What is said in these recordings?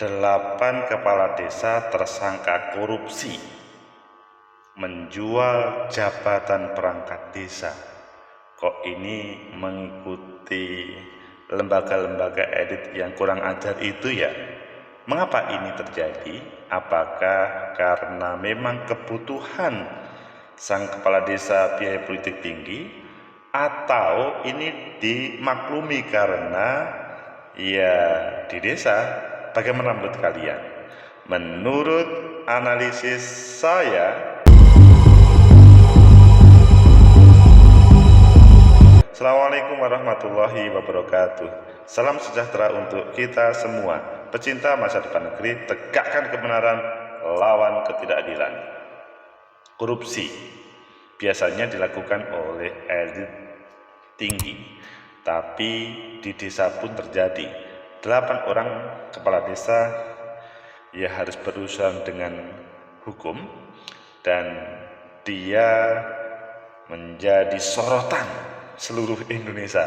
8 kepala desa tersangka korupsi menjual jabatan perangkat desa. Kok ini mengikuti lembaga-lembaga elit yang kurang ajar itu ya? Mengapa ini terjadi? Apakah karena memang kebutuhan sang kepala desa biaya politik tinggi, atau ini dimaklumi karena ya di desa? Bagaimana menurut kalian? Menurut analisis saya, Assalamualaikum warahmatullahi wabarakatuh. Salam sejahtera untuk kita semua. Pecinta masa depan negeri, tegakkan kebenaran, lawan ketidakadilan. Korupsi biasanya dilakukan oleh elit tinggi, tapi di desa pun terjadi. 8 orang kepala desa ya harus berurusan dengan hukum, dan dia menjadi sorotan seluruh Indonesia.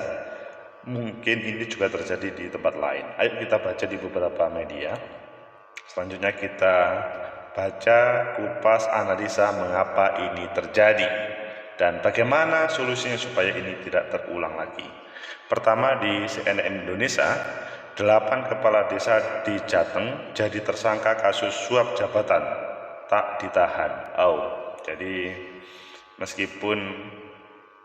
Mungkin ini juga terjadi di tempat lain. Ayo kita baca di beberapa media. Selanjutnya kita baca kupas analisa mengapa ini terjadi dan bagaimana solusinya supaya ini tidak terulang lagi. Pertama, di CNN Indonesia, 8 kepala desa di Jateng jadi tersangka kasus suap jabatan tak ditahan. Jadi meskipun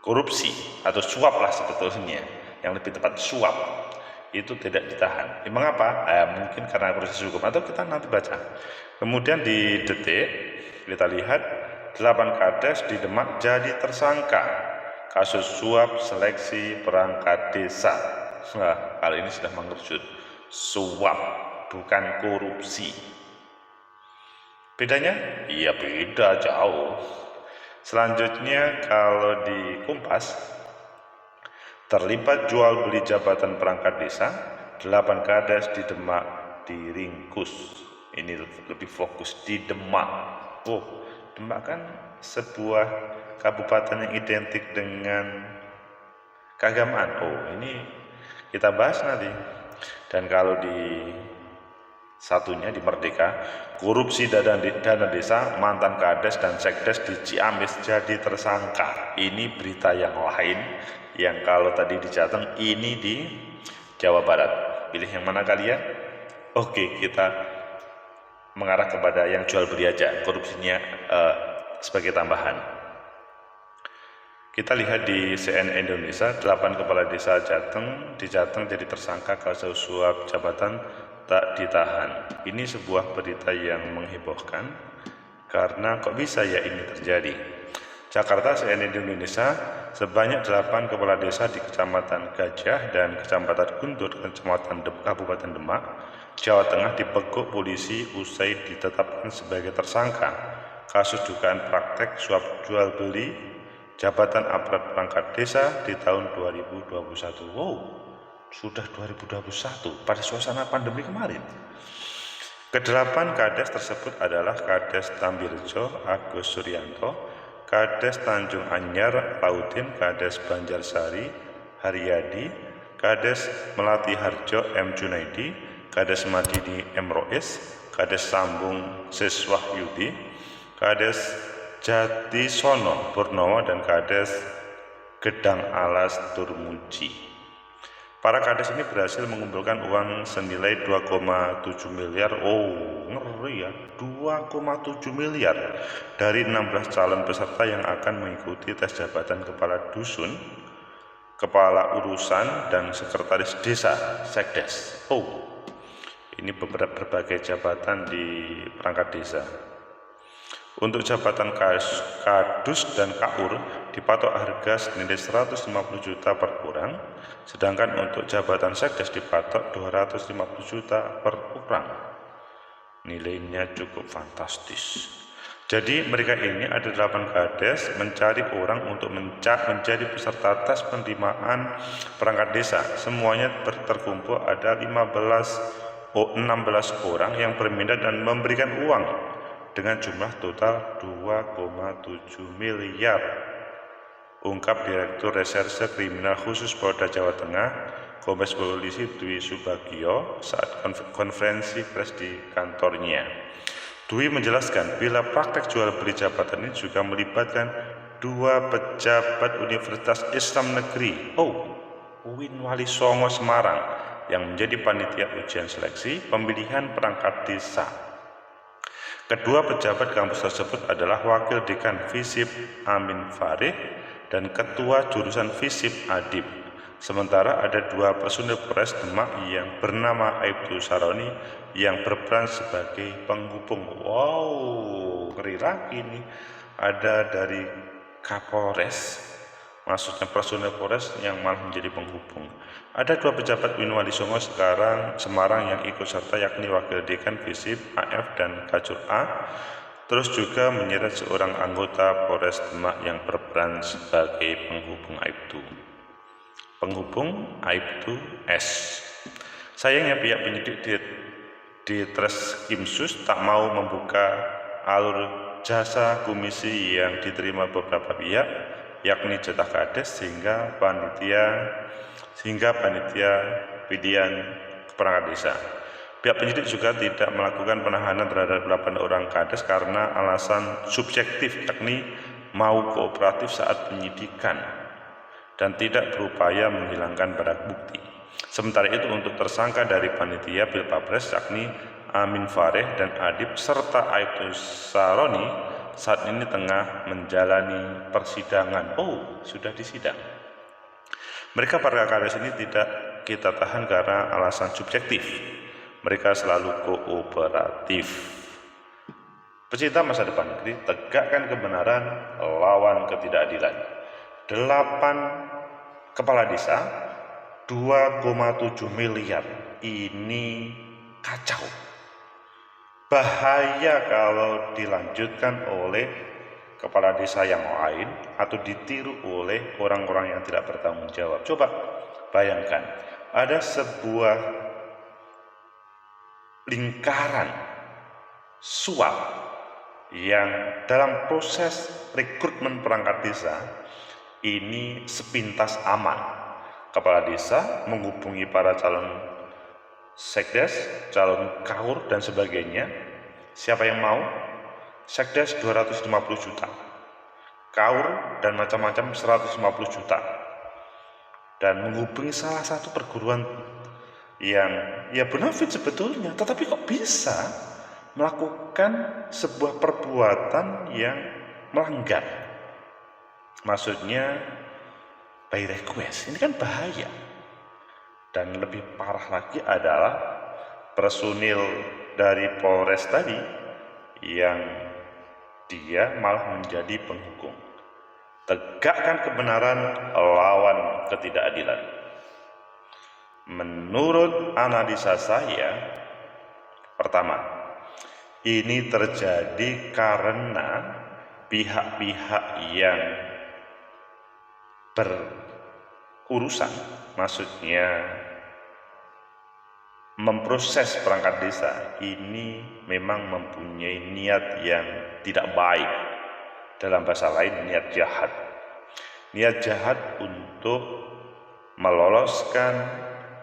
korupsi atau suap lah sebetulnya, yang lebih tepat suap, itu tidak ditahan. Mengapa? Mungkin karena proses hukum, atau kita nanti baca. Kemudian di Detik kita lihat 8 kades di Demak jadi tersangka kasus suap seleksi perangkat desa. Nah, kali ini sudah mengerucut. Suap, bukan korupsi. Bedanya? Iya beda jauh. Selanjutnya kalau di Kompas, terlibat jual beli jabatan perangkat desa, 8 kades di Demak diringkus. Ini lebih fokus di Demak. Demak kan sebuah kabupaten yang identik dengan keagamaan. Ini kita bahas nanti. Dan kalau di satunya di Merdeka, korupsi dana desa, mantan kades dan sekdes di Ciamis jadi tersangka. Ini berita yang lain, yang kalau tadi di Jateng, ini di Jawa Barat. Pilih yang mana kalian? Oke, kita mengarah kepada yang jual beli aja, korupsinya sebagai tambahan. Kita lihat di CNN Indonesia, 8 kepala desa di Jateng jadi tersangka kasus suap jabatan tak ditahan. Ini sebuah berita yang menghebohkan, karena kok bisa ya ini terjadi. Jakarta, CNN Indonesia, sebanyak 8 kepala desa di Kecamatan Gajah dan Kecamatan Guntur, Kabupaten Demak, Jawa Tengah dibekuk polisi usai ditetapkan sebagai tersangka kasus dugaan praktek suap jual beli jabatan aparat perangkat desa di tahun 2021. Sudah 2021 pada suasana pandemi kemarin. Ke-8 kades tersebut adalah Kades Tambirjo Agus Suryanto, Kades Tanjung Anyar Laudin, Kades Banjarsari Haryadi, Kades Melati Harjo M Junaidi, Kades Madini M Rois, Kades Sambung Siswahyudi, Kades Jatisono Purnomo, dan Kades Gedang Alas Turmuji. Para kades ini berhasil mengumpulkan uang senilai 2,7 miliar. Ngeri ya, 2,7 miliar dari 16 calon peserta yang akan mengikuti tes jabatan kepala dusun, kepala urusan, dan sekretaris desa sekdes. Ini berbagai jabatan di perangkat desa. Untuk jabatan kadus dan kaur dipatok harga senilai 150 juta per orang, sedangkan untuk jabatan sekdes dipatok 250 juta per orang. Nilainya cukup fantastis. Jadi mereka ini ada 8 kades mencari orang untuk menjadi peserta tes penerimaan perangkat desa. Semuanya terkumpul ada 16 orang yang berminat dan memberikan uang dengan jumlah total 2,7 miliar. Ungkap Direktur Reserse Kriminal Khusus Polda Jawa Tengah, Kombes Polisi Dwi Subagio saat konferensi pers di kantornya. Dwi menjelaskan bila praktek jual beli jabatan ini juga melibatkan 2 pejabat Universitas Islam Negeri UIN Wali Songo Semarang yang menjadi panitia ujian seleksi pemilihan perangkat desa. Kedua pejabat kampus tersebut adalah Wakil Dekan FISIP Amin Farid dan Ketua Jurusan FISIP Adib. Sementara ada 2 personil Polres Demak yang bernama Aibtu Saroni yang berperan sebagai penghubung. Wow, ngeri lagi nih. Ada dari Kapolres, maksudnya personil Polres yang malah menjadi penghubung. Ada 2 pejabat UIN Wali Songo Semarang yang ikut serta, yakni Wakil Dekan FISIP AF dan Kajur A. Terus juga menyeret seorang anggota Polres Demak yang berperan sebagai penghubung Aibtu. Penghubung Aibtu S. Sayangnya pihak penyidik di Treskrimsus tak mau membuka alur jasa komisi yang diterima beberapa pihak, yakni jatah kades sehingga panitia pilihan perangkat desa. Pihak penyidik juga tidak melakukan penahanan terhadap 8 orang kades karena alasan subjektif, yakni mau kooperatif saat penyidikan dan tidak berupaya menghilangkan barang bukti. Sementara itu untuk tersangka dari panitia Pilpres yakni Amin Farid dan Adib serta Aibtu Saroni saat ini tengah menjalani persidangan. Sudah disidang. Mereka para kades ini tidak kita tahan karena alasan subjektif. Mereka selalu kooperatif. Pecinta masa depan negeri, tegakkan kebenaran, lawan ketidakadilan. 8 kepala desa, 2,7 miliar. Ini kacau. Bahaya kalau dilanjutkan oleh kepala desa yang lain atau ditiru oleh orang-orang yang tidak bertanggung jawab. Coba bayangkan, ada sebuah lingkaran suap yang dalam proses rekrutmen perangkat desa ini sepintas aman. Kepala desa menghubungi para calon sekdes, calon kaur dan sebagainya. Siapa yang mau? Sekdes 250 juta, kaur dan macam-macam 150 juta, dan menghubungi salah satu perguruan yang benefit sebetulnya, tetapi kok bisa melakukan sebuah perbuatan yang melanggar, maksudnya by request. Ini kan bahaya. Dan lebih parah lagi adalah personil dari Polres tadi yang dia malah menjadi penghukum. Tegakkan kebenaran, lawan ketidakadilan. Menurut analisa saya, pertama, ini terjadi karena pihak-pihak yang berurusan, maksudnya memproses perangkat desa ini memang mempunyai niat yang tidak baik. Dalam bahasa lain, niat jahat. Niat jahat untuk meloloskan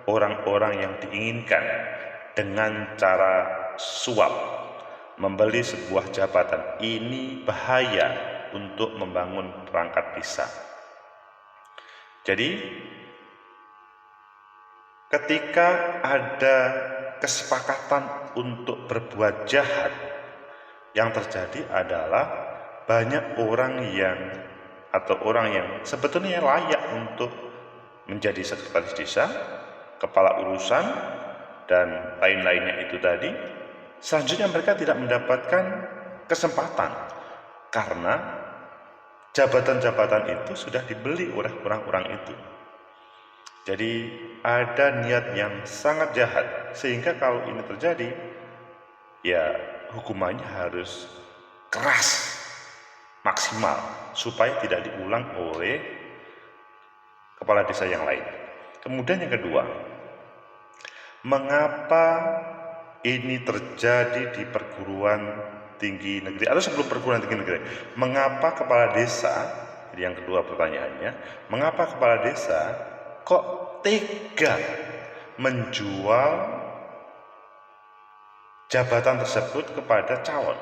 orang-orang yang diinginkan dengan cara suap, membeli sebuah jabatan. Ini bahaya untuk membangun perangkat desa. Jadi ketika ada kesepakatan untuk berbuat jahat, yang terjadi adalah banyak orang yang sebetulnya layak untuk menjadi sekretaris desa, kepala urusan, dan lain-lainnya itu tadi. Selanjutnya mereka tidak mendapatkan kesempatan karena jabatan-jabatan itu sudah dibeli oleh orang-orang itu. Jadi ada niat yang sangat jahat, sehingga kalau ini terjadi, hukumannya harus keras, maksimal, supaya tidak diulang oleh kepala desa yang lain. Kemudian yang kedua, mengapa ini terjadi di perguruan tinggi negeri atau sebelum perguruan tinggi negeri? Mengapa kepala desa, yang kedua pertanyaannya, mengapa kepala desa kok tega menjual jabatan tersebut kepada calon?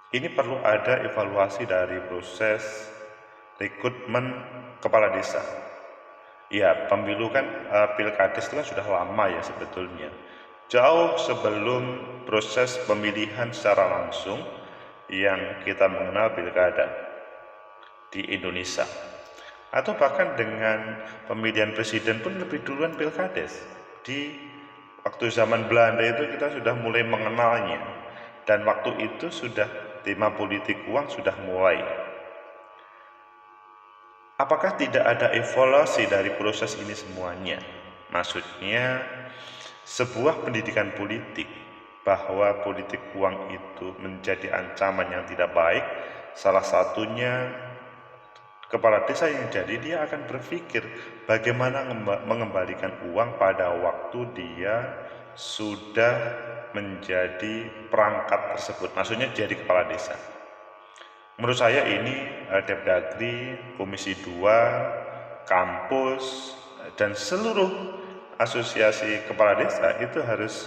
Ini perlu ada evaluasi dari proses rekrutmen kepala desa. Ya, pemilu kan pilkades itu kan sudah lama ya sebetulnya. Jauh sebelum proses pemilihan secara langsung yang kita mengenal pilkada di Indonesia. Atau bahkan dengan pemilihan presiden pun lebih duluan pilkades. Di waktu zaman Belanda itu kita sudah mulai mengenalnya. Dan waktu itu sudah tema politik uang sudah mulai. Apakah tidak ada evaluasi dari proses ini semuanya? Maksudnya, sebuah pendidikan politik bahwa politik uang itu menjadi ancaman yang tidak baik, salah satunya kepala desa yang jadi dia akan berpikir bagaimana mengembalikan uang pada waktu dia sudah menjadi perangkat tersebut, maksudnya jadi kepala desa. Menurut saya ini Depdagri, Komisi 2, kampus, dan seluruh asosiasi kepala desa itu harus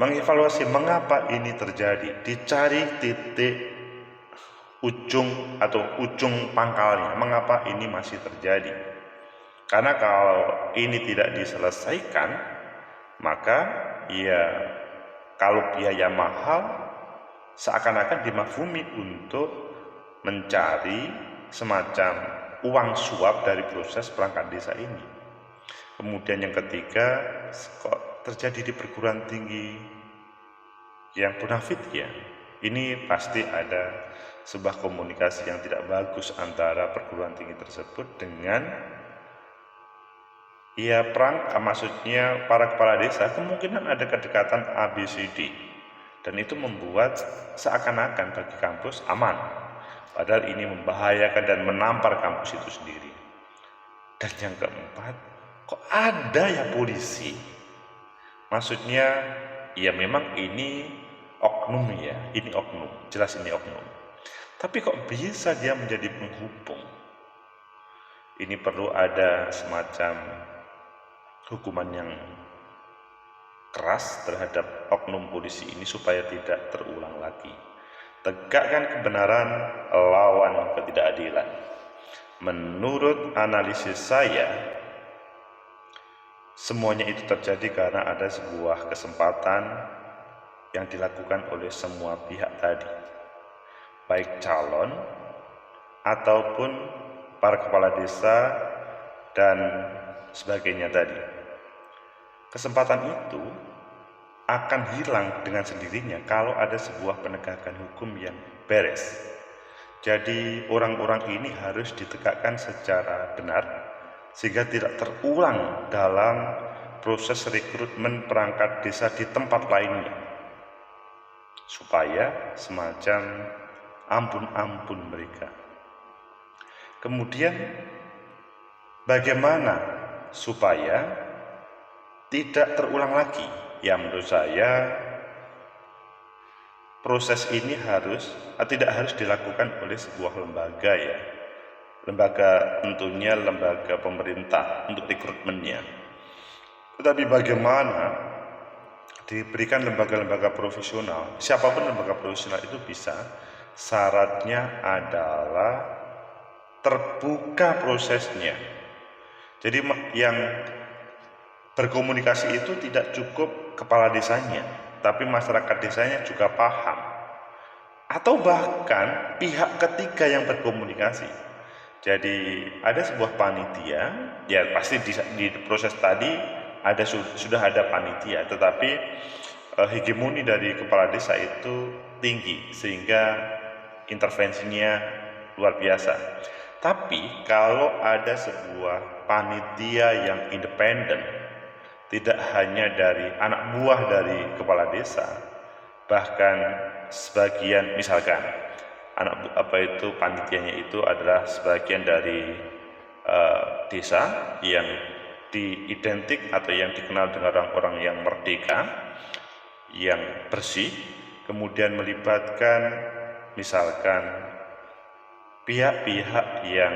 mengevaluasi mengapa ini terjadi, dicari titik ujung atau ujung pangkalnya, mengapa ini masih terjadi. Karena kalau ini tidak diselesaikan, maka ya kalau biaya mahal seakan-akan dimafhumi untuk mencari semacam uang suap dari proses perangkat desa ini. Kemudian yang ketiga, kok terjadi di perguruan tinggi yang bonafit ya? Ini pasti ada sebuah komunikasi yang tidak bagus antara perguruan tinggi tersebut dengan maksudnya para kepala desa. Kemungkinan ada kedekatan ABCD. Dan itu membuat seakan-akan bagi kampus aman. Padahal ini membahayakan dan menampar kampus itu sendiri. Dan yang keempat, kok ada ya polisi? Maksudnya, ya memang ini oknum ya, ini oknum, jelas ini oknum. Tapi kok bisa dia menjadi penghubung? Ini perlu ada semacam hukuman yang keras terhadap oknum polisi ini supaya tidak terulang lagi. Tegakkan kebenaran lawan ketidakadilan. Menurut analisis saya, semuanya itu terjadi karena ada sebuah kesempatan yang dilakukan oleh semua pihak tadi, baik calon ataupun para kepala desa dan sebagainya tadi. Kesempatan itu akan hilang dengan sendirinya kalau ada sebuah penegakan hukum yang beres. Jadi orang-orang ini harus ditegakkan secara benar sehingga tidak terulang dalam proses rekrutmen perangkat desa di tempat lainnya, supaya semacam ampun-ampun mereka. Kemudian bagaimana supaya tidak terulang lagi? Ya menurut saya proses ini tidak harus dilakukan oleh sebuah lembaga ya. Lembaga tentunya lembaga pemerintah untuk rekrutmennya. Tetapi bagaimana diberikan lembaga-lembaga profesional, siapapun lembaga profesional itu bisa, syaratnya adalah terbuka prosesnya. Jadi yang berkomunikasi itu tidak cukup kepala desanya, tapi masyarakat desanya juga paham. Atau bahkan pihak ketiga yang berkomunikasi. Jadi ada sebuah panitia, ya pasti di proses tadi sudah ada panitia, tetapi hegemoni dari kepala desa itu tinggi sehingga intervensinya luar biasa. Tapi kalau ada sebuah panitia yang independen, tidak hanya dari anak buah dari kepala desa, bahkan sebagian misalkan panitianya itu adalah sebagian dari desa yang diidentik atau yang dikenal dengan orang-orang yang merdeka, yang bersih, kemudian melibatkan misalkan pihak-pihak yang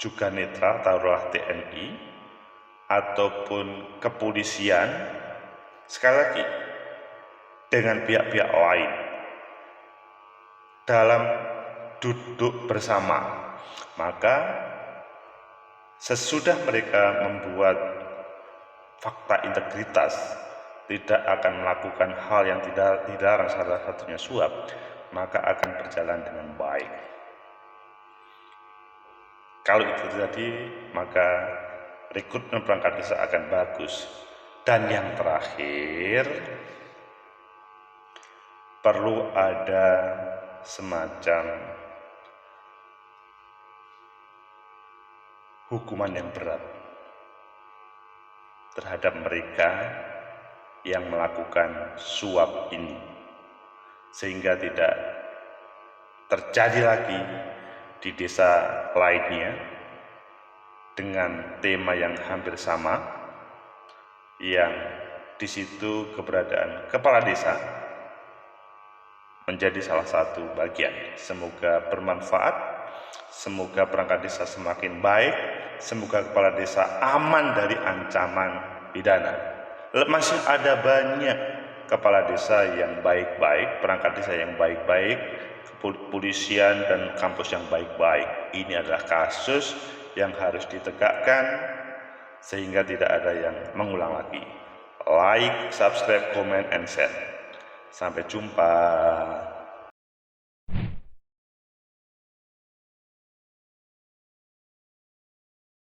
juga netral, taruhlah TNI ataupun kepolisian, sekali lagi dengan pihak-pihak lain dalam duduk bersama, maka sesudah mereka membuat fakta integritas, tidak akan melakukan hal yang tidak dilarang, salah satunya suap, maka akan berjalan dengan baik. Kalau itu terjadi, maka rekrutmen perangkat desa akan bagus. Dan yang terakhir, perlu ada semacam hukuman yang berat terhadap mereka yang melakukan suap ini, sehingga tidak terjadi lagi di desa lainnya dengan tema yang hampir sama, yang di situ keberadaan kepala desa menjadi salah satu bagian. Semoga bermanfaat, semoga perangkat desa semakin baik, semoga kepala desa aman dari ancaman pidana. Masih ada banyak kepala desa yang baik-baik, perangkat desa yang baik-baik, kepolisian dan kampus yang baik-baik. Ini adalah kasus yang harus ditegakkan sehingga tidak ada yang mengulang lagi. Like, subscribe, comment, and share. Sampai jumpa.